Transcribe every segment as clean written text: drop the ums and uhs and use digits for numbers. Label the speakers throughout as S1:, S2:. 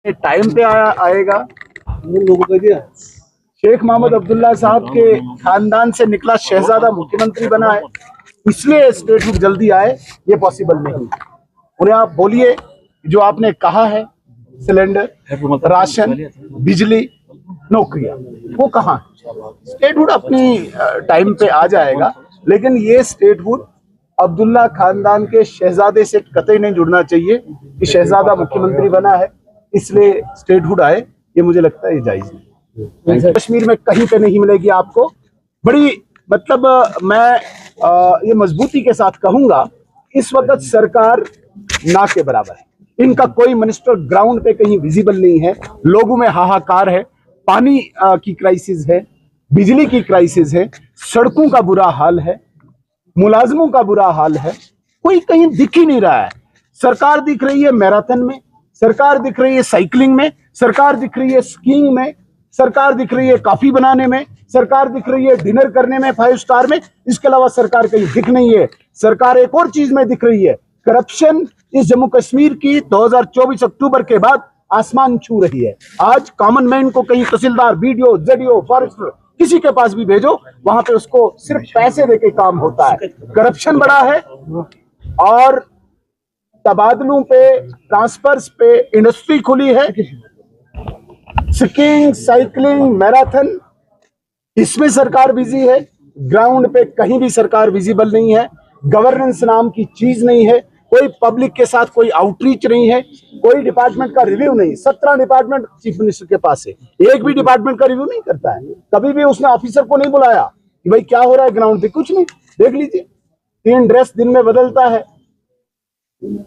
S1: Time पे आएगा। शेख मोहम्मद अब्दुल्ला साहब के खानदान से निकला शहजादा मुख्यमंत्री बना है, इसलिए स्टेटहुड जल्दी आए, ये पॉसिबल नहीं। उन्हें आप बोलिए जो आपने कहा है, सिलेंडर, राशन, बिजली, नौकरियां, वो कहाँ है? स्टेटहुड अपनी टाइम पे आ जाएगा, लेकिन ये स्टेटहुड अब्दुल्ला खानदान के शहजादे से कतई नहीं जुड़ना चाहिए कि शहजादा मुख्यमंत्री बना है इसलिए स्टेटहुड आए। ये मुझे लगता है ये जायज नहीं। कश्मीर में कहीं पे नहीं मिलेगी आपको। बड़ी मतलब मैं ये मजबूती के साथ कहूंगा, इस वक्त सरकार ना के बराबर है। इनका कोई मिनिस्टर ग्राउंड पे कहीं विजिबल नहीं है। लोगों में हाहाकार है, पानी की क्राइसिस है, बिजली की क्राइसिस है, सड़कों का बुरा हाल है, मुलाजमों का बुरा हाल है, कोई कहीं दिख ही नहीं रहा है। सरकार दिख रही है मैराथन में, सरकार दिख रही है साइकिलिंग में, सरकार दिख रही है स्कीइंग में, सरकार दिख रही है कॉफी बनाने में, सरकार दिख रही है डिनर करने में 5 स्टार में। इसके अलावा सरकार कहीं दिख नहीं है। सरकार एक और चीज में दिख रही है, करप्शन इस जम्मू कश्मीर की 2024 अक्टूबर के बाद आसमान छू रही है। आज कॉमन मैन को कहीं तहसीलदार, बीडीओ, जेडीओ, फॉरेस्टर किसी के पास भी भेजो, वहां पे उसको सिर्फ पैसे देके काम होता है। करप्शन बड़ा है और तबादलों पे, ट्रांसफर्स पे इंडस्ट्री खुली है। स्कीइंग, साइकिलिंग, मैराथन, इसमें सरकार बिजी है। ग्राउंड पे कहीं भी सरकार विजिबल नहीं है। गवर्नेंस नाम की चीज नहीं है। कोई पब्लिक के साथ कोई आउटरीच नहीं है। कोई डिपार्टमेंट का रिव्यू नहीं। 17 डिपार्टमेंट चीफ मिनिस्टर के पास है, एक भी डिपार्टमेंट का रिव्यू नहीं करता है। कभी भी उसने ऑफिसर को नहीं बुलाया कि भाई क्या हो रहा है ग्राउंड पे, कुछ नहीं। देख लीजिए, 3 ड्रेस दिन में बदलता है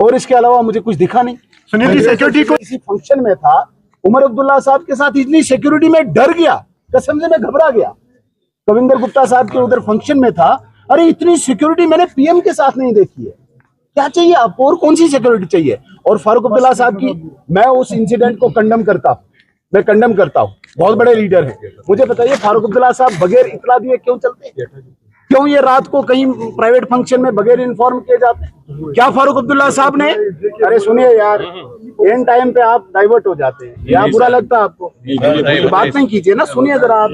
S1: और इसके अलावा मुझे कुछ दिखा नहीं। सुनील जी, सिक्योरिटी को इसी फंक्शन में था, उमर अब्दुल्ला साहब के साथ इतनी सिक्योरिटी में डर गया, कसम से मैं घबरा गया। कविंदर गुप्ता साहब के उधर फंक्शन में था, अरे इतनी सिक्योरिटी मैंने पीएम के साथ नहीं देखी है। क्या चाहिए आपको और कौन सी सिक्योरिटी चाहिए? और फारूक अब्दुल्ला साहब की, मैं उस इंसिडेंट को कंडम करता हूँ, मैं कंडम करता हूँ। बहुत बड़े लीडर हैं। मुझे बताइए फारूक अब्दुल्ला साहब बगैर इतला दिए क्यों चलते हैं? क्यों ये रात को कहीं प्राइवेट फंक्शन में बगैर इन्फॉर्म किए जाते हैं? क्या फारूक अब्दुल्ला साहब ने, अरे सुनिए यार, एंड टाइम पे आप डाइवर्ट हो जाते हैं, क्या बुरा लगता है आपको? बात नहीं कीजिए ना, सुनिए जरा आप।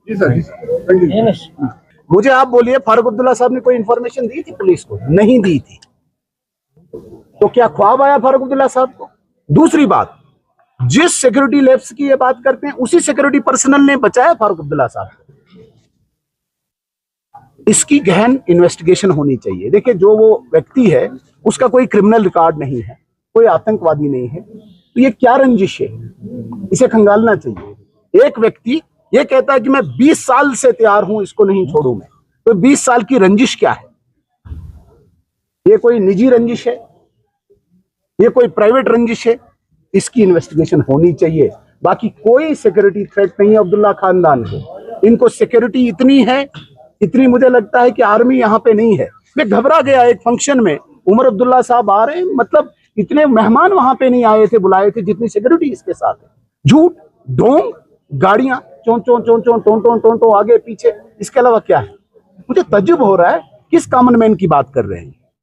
S1: जी सर, मुझे आप बोलिए, फारूक अब्दुल्ला साहब ने कोई इंफॉर्मेशन दी थी पुलिस को? नहीं दी थी। तो क्या ख्वाब आया फारूक अब्दुल्ला साहब को? दूसरी बात, जिस सिक्योरिटी लैप्स की ये बात करते हैं, उसी सिक्योरिटी पर्सनल ने बचाया फारूक अब्दुल्ला साहब को। इसकी गहन इन्वेस्टिगेशन होनी चाहिए। देखिए, जो वो व्यक्ति है उसका कोई क्रिमिनल रिकॉर्ड नहीं है, कोई आतंकवादी नहीं है, तो ये क्या रंजिश है? इसे खंगालना चाहिए। एक व्यक्ति ये कहता है कि मैं 20 साल से तैयार हूं, इसको नहीं छोड़ू मैं, तो 20 साल की रंजिश क्या है? ये कोई निजी रंजिश है? ये कोई प्राइवेट रंजिश है? इसकी इन्वेस्टिगेशन होनी चाहिए। बाकी कोई सिक्योरिटी थ्रेट नहीं है अब्दुल्ला खानदान को। इनको सिक्योरिटी इतनी है, इतनी मुझे लगता है कि आर्मी यहाँ पे नहीं है। मैं घबरा गया एक फंक्शन में, उमर अब्दुल्ला साहब आ रहे हैं, मतलब इतने मेहमान वहां पे नहीं आए थे, बुलाए थे, जितनी सिक्योरिटी इसके साथ है। झूठ, ढोंग, गाड़ियां चों चों चों चों टों टों टों टों आगे पीछे, इसके अलावा क्या है? मुझे तज्जुब हो रहा है किस कॉमन मैन की बात कर रहे हैं।